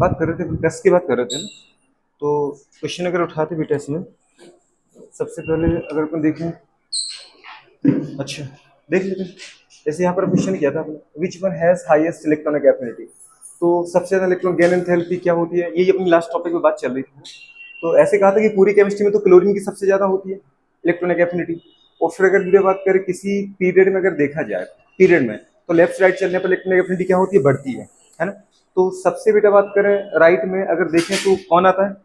बात कर रहे थे, टेस्ट की बात कर रहे थे ना। तो क्वेश्चन अगर उठाते भी टेस्ट में, सबसे पहले अगर अपन देखें, अच्छा देख लेते हैं। जैसे यहाँ पर क्वेश्चन किया था आपने, which one has highest electronic affinity. तो सबसे ज्यादा इलेक्ट्रॉन गेन एंथैल्पी क्या होती है, यही अपनी लास्ट टॉपिक में बात चल रही थी। तो ऐसे कहा था कि पूरी केमिस्ट्री में तो क्लोरीन की सबसे ज्यादा होती है इलेक्ट्रॉनिक एफिनिटी। और फिर अगर वीडियो बात करें किसी पीरियड में, अगर देखा जाए पीरियड में, तो लेफ्ट राइट चलने पर इलेक्ट्रॉनिक एफिनिटी क्या होती है, बढ़ती है ना। तो सबसे बेटा बात करें राइट में, अगर देखें तो कौन आता है,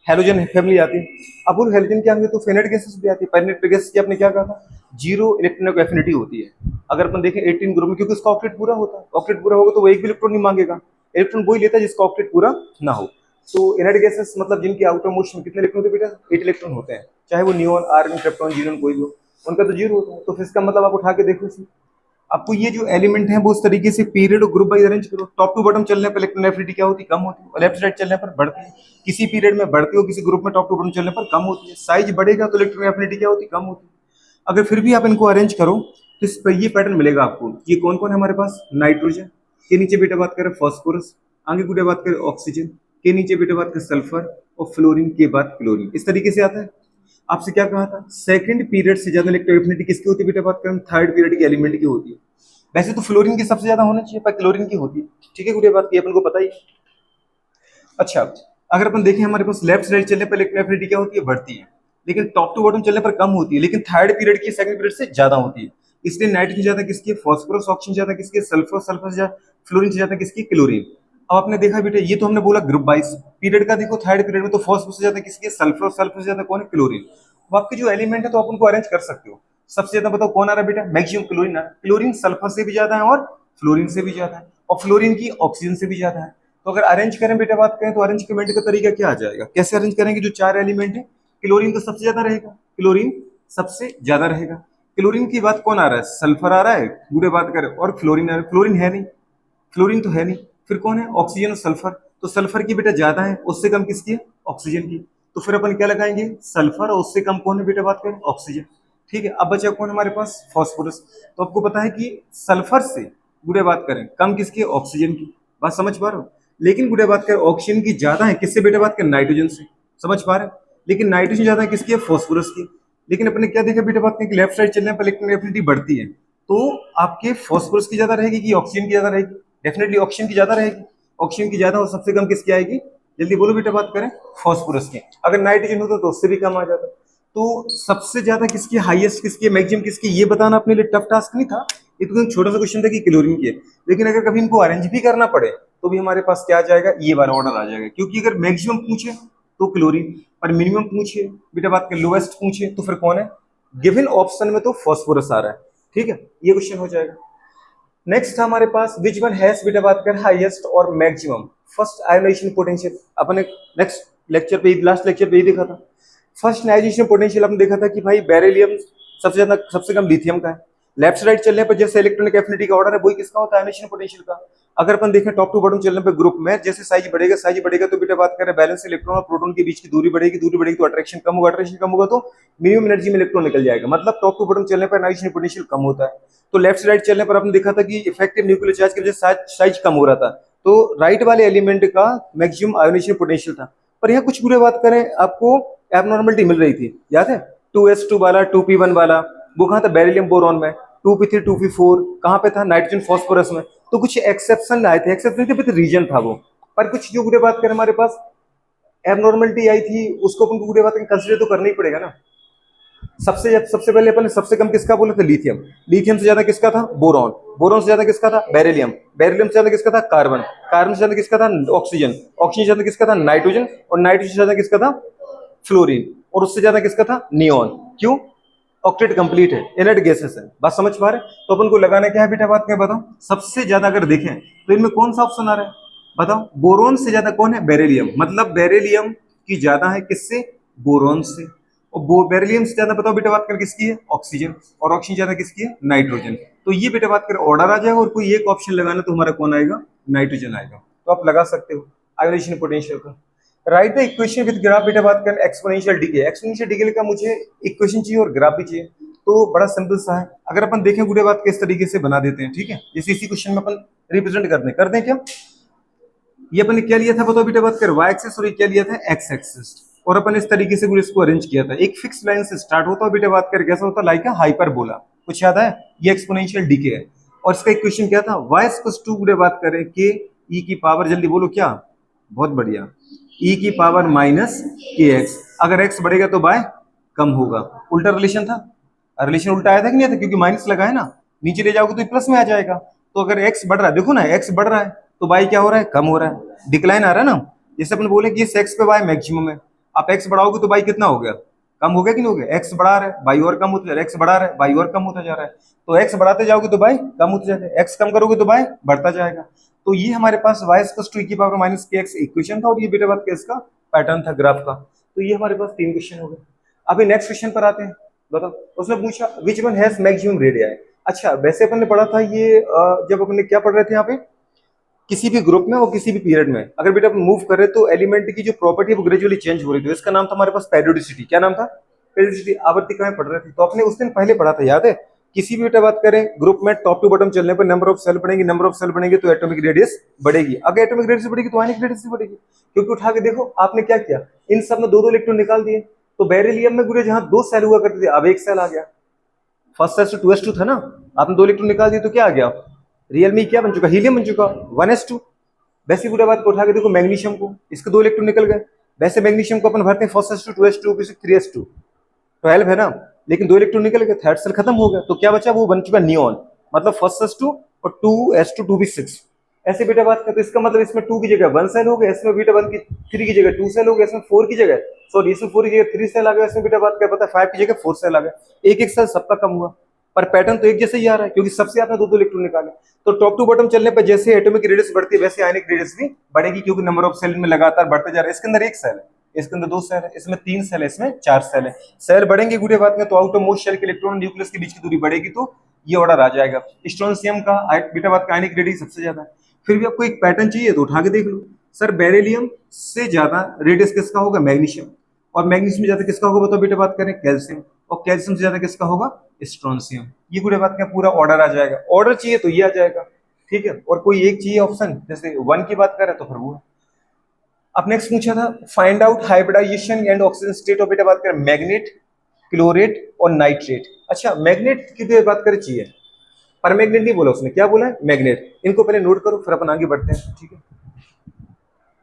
हेलोजन फैमिली आती है। अब उन हेलोजन क्या होंगे तो फेनेट गैसेस भी आती है। पेनेट गैस की आपने क्या कहा था, जीरो इलेक्ट्रॉनिक एफिनिटी होती है। अगर अपन देखें 18 ग्रुप में, क्योंकि उसका ऑक्टेट पूरा होता है, ऑक्टेट पूरा होगा तो वो एक भी इलेक्ट्रॉन नहीं मांगेगा, इलेक्ट्रॉन वही लेता है जिसका ऑक्टेट पूरा ना हो। तो इनर्ट गैसेस मतलब जिनकी आउटर मोस्ट में कितने इलेक्ट्रॉन होते हैं बेटा, 8 इलेक्ट्रॉन होते हैं, चाहे वो नियोन, आर्गन, क्रिप्टॉन, जीनोन कोई भी हो, उनका तो जीरो होता है। तो फिर इसका मतलब आप उठा के देखो इसे, आपको ये जो एलिमेंट है वो उस तरीके से पीरियड और ग्रुप वाइज अरेंज करो। टॉप टू बॉटम चलने पर इलेक्ट्रॉन एफिनिटी क्या होती है, कम होती है, और लेफ्ट साइड चलने पर बढ़ती है। किसी पीरियड में बढ़ती हो, किसी ग्रुप में टॉप टू बॉटम चलने पर कम होती है। साइज बढ़ेगा तो इलेक्ट्रॉन एफिनिटी क्या होती है, कम होती है। अगर फिर भी आप इनको अरेंज करो तो इस पर ये पैटर्न मिलेगा आपको। ये कौन कौन है हमारे पास, नाइट्रोजन के नीचे बेटा बात करें फॉस्फोरस, आगे बेटा बात करें ऑक्सीजन के नीचे बेटा बात करें सल्फर, और फ्लोरीन के बाद क्लोरीन, इस तरीके से आता है। आपसे क्या कहा था, सेकंड पीरियड से ज्यादा इलेक्ट्रोएफिनिटी किसकी होती है बेटा बात करें, थर्ड पीरियड के एलिमेंट की होती है। वैसे तो फ्लोरीन की सबसे ज्यादा होना चाहिए, पर क्लोरीन की होती है। ठीक है, गुड़िया बात की अपन को पता ही है। अच्छा, अगर अपन देखें हमारे पास लेफ्ट साइड चलने पर इलेक्ट्रोएफिनिटी क्या होती है, बढ़ती है, लेकिन टॉप टू बॉटम चलने पर कम होती है, लेकिन थर्ड पीरियड की सेकंड पीरियड से ज्यादा होती है। इसलिए नाइट्रोजन ज्यादा किसकी है, फॉस्फोरस, ऑक्सीजन ज्यादा किसकी है, सल्फर, सल्फर ज्यादा, फ्लोरीन से ज्यादा किसकी, क्लोरीन। अब आपने देखा बेटा, ये तो हमने बोला ग्रुप वाइज पीरियड का, देखो थर्ड पीरियड में तो फॉस्फोरस से ज्यादा किसकी है, सल्फर, सल्फर से ज्यादा कौन है, क्लोरीन। अब आपके जो एलिमेंट है तो आप उनको अरेंज कर सकते हो। सबसे ज्यादा बताओ कौन आ रहा है बेटा, मैक्सिमम क्लोरीन आ रहा है। क्लोरीन सल्फर से भी ज्यादा है और फ्लोरीन से भी ज्यादा है, और फ्लोरीन की ऑक्सीजन से भी ज्यादा है। तो अगर अरेंज करें बेटा बात करें तो अरेंजमेंट का तरीका क्या आ जाएगा, कैसे अरेंज करेंगे, जो चार एलिमेंट है, क्लोरीन तो सबसे ज्यादा रहेगा, क्लोरीन सबसे ज्यादा रहेगा। क्लोरीन की बात कौन आ रहा है, सल्फर आ रहा है, पूरे बात करें, और फ्लोरीन आ रहा है, फ्लोरीन है नहीं, फ्लोरीन तो है नहीं। फिर कौन है, ऑक्सीजन और सल्फर। तो सल्फर की बेटा ज्यादा है, उससे कम किसकी है, ऑक्सीजन की। तो फिर अपन क्या लगाएंगे, सल्फर, और उससे कम कौन है बेटा बात करें, ऑक्सीजन। ठीक है, अब बचा कौन हमारे पास, फॉस्फोरस। तो आपको पता है कि सल्फर से बुरे बात करें कम किसकी, ऑक्सीजन की। बात समझ पा रहे हो। लेकिन बुरे बात करें ऑक्सीजन की ज्यादा है किससे बेटा बात करें, नाइट्रोजन से। समझ पा रहे हैं। लेकिन नाइट्रोजन ज्यादा है किसकी है, फॉस्फोरस की। लेकिन अपने क्या देखा बेटा बात करें कि लेफ्ट साइड चलने पर इलेक्ट्रॉन एफिनिटी बढ़ती है, तो आपके फॉस्फोरस की ज्यादा रहेगी कि ऑक्सीजन की ज्यादा रहेगी, डेफिनेटली ऑक्सीजन की ज्यादा रहेगी। ऑक्सीजन की ज्यादा और सबसे कम किसकी आएगी, जल्दी बोलो बेटा बात करें, फॉस्फोरस की। अगर नाइट्रोजन होता तो उससे भी कम आ जाता। तो सबसे ज्यादा किसकी, हाईएस्ट किसकी, मैक्सिमम किसकी, ये बताना अपने लिए टफ टास्क नहीं था। ये तो एक छोटा सा क्वेश्चन था कि क्लोरीन की है। लेकिन अगर कभी इनको अरेंज भी करना पड़े तो भी हमारे पास क्या आ जाएगा, ये वाला ऑर्डर आ जाएगा। क्योंकि अगर मैक्सिमम पूछे तो क्लोरीन, और मिनिमम पूछे बेटा बात करें, लोएस्ट पूछे तो फिर कौन है, गिवन ऑप्शन में तो फॉस्फोरस आ रहा है। ठीक है, ये क्वेश्चन हो जाएगा। नेक्स्ट हमारे पास विच वन हैज बेटा बात कर हाईएस्ट और मैक्सिमम फर्स्ट आयोनाइजेशन पोटेंशियल। अपने नेक्स्ट लेक्चर पे, लास्ट लेक्चर पे ही देखा था। फर्स्ट आयोनाइजेशन पोटेंशियल आपने देखा था कि भाई बेरिलियम सबसे ज्यादा, सबसे कम लिथियम का है। लेफ्ट साइड चलने पर जैसे इलेक्ट्रॉनिक एफिनिटी का ऑर्डर है वही किसका होता है, आयोनाइजेशन पोटेंशियल का। अगर अपन देखें टॉप टू बॉटम चलने पर ग्रुप में जैसे साइज बढ़ेगा तो बेटा बात करें बैलेंस इलेक्ट्रॉन और प्रोटॉन के बीच की दूरी बढ़ेगी, दूरी बढ़ेगी तो अट्रैक्शन कम होगा, अट्रैक्शन कम होगा तो मिनिमम एनर्जी में इलेक्ट्रॉन निकल जाएगा। मतलब टॉप टू बॉटम चलने पर आयोनाइजेशन पोटेंशियल कम होता है। तो लेफ्ट राइट चलने पर आपने देखा था कि इफेक्टिव न्यूक्लियर चार्ज की वजह से साइज कम हो रहा था। तो राइट वाले एलिमेंट का मैक्सिमम आयोनाइजेशन पोटेंशियल था। पर यहाँ कुछ बुरे बात करें, आपको एबनॉर्मलिटी मिल रही थी, याद है, 2s2 वाला, 2p1 वाला, वो कहाँ था, बेरिलियम बोरॉन में। 2p3 2p4 कहाँ पे था, नाइट्रोजन फॉस्फोरस में। तो कुछ एक्सेप्शन आए थे, एक्सेप्शन थे रीजन था वो। पर कुछ जो बुरे बात करें हमारे पास एबनॉर्मलिटी आई थी, उसको अपन को बुरे बात कंसिडर तो करना ही पड़ेगा ना। सबसे पहले अपन सबसे कम किसका बोले थे, लिथियम। लिथियम से ज्यादा किसका था, बोरॉन। बोरॉन से ज्यादा किसका था, बेरिलियम। बेरिलियम से ज्यादा किसका था, कार्बन। कार्बन से ज्यादा किसका था, ऑक्सीजन। ऑक्सीजन से ज्यादा किसका था, नाइट्रोजन। और नाइट्रोजन से ज्यादा किसका था, फ्लोरीन। और उससे ज्यादा किसका था, नियोन। क्यों, ऑक्टेट कंप्लीट है, इनर्ट गैसेस है। बात समझ पा रहे। तो अपन को लगाना क्या है बेटा बात क्या बताओ, सबसे ज्यादा अगर देखें तो इनमें कौन सा ऑप्शन आ रहा है, बताओ। बोरोन से ज्यादा कौन है, बेरिलियम। मतलब बेरिलियम की ज्यादा है किससे, बोरोन से। और बेरिलियम से ज्यादा बताओ बेटा बात कर किसकी है, ऑक्सीजन। और ऑक्सीजन ज्यादा किसकी है, नाइट्रोजन। तो ये बेटा बात कर ऑर्डर आ जाएगा, और कोई एक ऑप्शन लगाना तो हमारा कौन आएगा, नाइट्रोजन आएगा। तो आप लगा सकते हो आयोनाइजेशन पोटेंशियल का। Right the equation with graph बेटा बात करें एक्सपोनेंशियल डिके। एक्सपोनेंशियल डिके का मुझे इक्वेशन चाहिए और ग्राफ भी चाहिए। तो बड़ा सिंपल सा है, अगर अपन देखें गुड़े बात किस तरीके से बना देते हैं, ठीक है, जैसे इसी क्वेश्चन में अपन रिप्रेजेंट कर दें क्या। ये अपन ने क्या लिया था बताओ बेटा, बात कर वाई एक्सिस, और ये क्या लिया था एक्स एक्सिस, और अपन इस तरीके से पूरे इसको अरेंज किया था। एक फिक्स लाइन से स्टार्ट होता है बेटा, बात कर कैसा होता है, लाइक अ हाइपरबोला, कुछ याद है, ये एक्सपोनेंशियल डीके है। और इसका एक क्वेश्चन क्या था, वाई इक्वल्स टू पूरे बात करें के ई की पावर, जल्दी बोलो क्या, बहुत बढ़िया, ई की पावर माइनस के एक्स, अगर एक्स बढ़ेगा तो बाय कम होगा, उल्टा रिलेशन था, रिलेशन उल्टा आया था कि नहीं था, क्योंकि माइनस लगा है ना, नीचे ले जाओगे तो प्लस में आ जाएगा। तो अगर एक्स बढ़ रहा है, देखो ना एक्स बढ़ रहा है तो बाई क्या हो रहा है, कम हो रहा है, डिक्लाइन आ रहा है ना। जैसे अपन बोले कि इस एक्स पे बाय मैक्सिमम है, आप एक्स बढ़ाओगे तो बाई कितना हो गया, कम हो गया कि नहीं हो गया, एक्स बढ़ा रहा है बाई और कम होता जा रहा है, एक्स बढ़ा रहा है बाई और कम होता जा रहा है, तो एक्स बढ़ाते जाओगे तो बाई कम होता जाएगा, एक्स कम करोगे तो बाई बढ़ता जाएगा। तो ये हमारे पास वाई इक्वल्स टू ई की पावर माइनस के एक्स इक्वेशन था, और ये बेटा बात का इसका पैटर्न था ग्राफ का। तो ये हमारे पास 3 क्वेश्चन हो गए। अभी नेक्स्ट क्वेश्चन पर आते हैं, बताओ, उसने पूछा which one has maximum radius. अच्छा वैसे अपन ने पढ़ा था ये जब अपन ने क्या पढ़ रहे थे यहाँ पे, किसी भी ग्रुप में और किसी भी पीरियड में अगर बेटा अपन मूव कर रहे तो एलिमेंट की जो प्रॉपर्टी है वो ग्रेजुअली चेंज हो रही थी, इसका नाम था हमारे पास पेरियोडिसिटी। क्या नाम था, पेरियोडिसिटी, आवर्तिकाएं पढ़ रहे थे। तो आपने उस दिन पहले पढ़ा था, याद है, किसी भी बेटा बात करें ग्रुप में टॉप टू बॉटम चलने पर नंबर ऑफ सेल बढ़ेगी, नंबर ऑफ सेल बढ़ेंगे तो एटॉमिक रेडियस बढ़ेगी, अगर एटॉमिक रेडियस बढ़ेगी तो आयनिक रेडियस बढ़ेगी, क्योंकि उठा के देखो आपने क्या किया, इन सब में दो दो इलेक्ट्रॉन निकाल दिए। तो बेरिलियम में गुरे जहां 2 सेल हुआ करते थे अब 1 सेल आ गया, फर्स्ट एस टू 2s2 था ना, आपने 2 इलेक्ट्रॉन निकाल दिए तो क्या आ गया, रियल में क्या बन चुका, हीलियम बन चुका 1s2। वैसे पूरा बात को उठा के देखो मैग्नीशियम को, इसके 2 इलेक्ट्रॉन निकल गए, वैसे मैग्नीशियम को अपन भरते हैं first S to 2s2 3s2 12 है ना, लेकिन 2 इलेक्ट्रॉन निकल गए, थर्ड सेल खत्म हो गया, तो क्या बचा, वो बन चुका नियॉन, मतलब फर्स्ट एस टू और 2s2 2p6। ऐसे बेटा बात करते, इसका मतलब इसमें 2 की जगह 1 सेल हो गया, इसमें बेटा 1 की 3 की जगह 2 सेल हो गया, इसमें 4 की जगह, सॉरी इसमें 4 की जगह 3 सेल आ गया, इसमें बेटा बात क्या पता 5 की जगह 4 सेल आ गया, एक एक सेल सबका कम हुआ, पर पैटर्न तो एक जैसे ही आ रहा है, क्योंकि सबसे आपने 2 इलेक्ट्रॉन निकाले। तो टॉप टू बॉटम चलने पर जैसे एटॉमिक रेडियस बढ़ती है वैसे आयनिक रेडियस भी बढ़ेगी, क्योंकि नंबर ऑफ सेल में लगातार बढ़ते जा रहा है। इसके अंदर 1 सेल है, इसके अंदर 2 सेल है, इसमें 3 सेल है, इसमें 4 सेल है, सेल बढ़ेंगे गुड़े बात में तो आउट ऑफ मोस्ट शेल के इलेक्ट्रॉन न्यूक्लियस के बीच की दूरी बढ़ेगी, तो ये ऑर्डर आ जाएगा। स्ट्रोंशियम का बीटा बात का आयनिक रेडियस सबसे ज्यादा है। फिर भी आपको एक पैटर्न चाहिए तो उठा के देख लो, सर बेरिलियम से ज्यादा रेडियस किसका होगा, मैग्नीशियम, और मैग्नीशियम से ज्यादा किसका होगा बताओ बेटा बात करें, कैल्शियम, और कैल्शियम से ज्यादा किसका होगा, स्ट्रोंशियम। ये पूरे बात का पूरा ऑर्डर आ जाएगा, ऑर्डर चाहिए तो ये आ जाएगा, ठीक है, और कोई एक चाहिए ऑप्शन, जैसे 1 की बात करें तो फिर वो। अब नेक्स्ट पूछा था find out hybridization and oxygen state of बेटा बात करें मैग्नेट, क्लोरेट और नाइट्रेट। अच्छा मैग्नेट की तो बात करें चाहिए, पर मैग्नेट नहीं बोला उसने, क्या बोला है, मैग्नेट। इनको पहले नोट करो फिर अपन आगे बढ़ते हैं, ठीक है।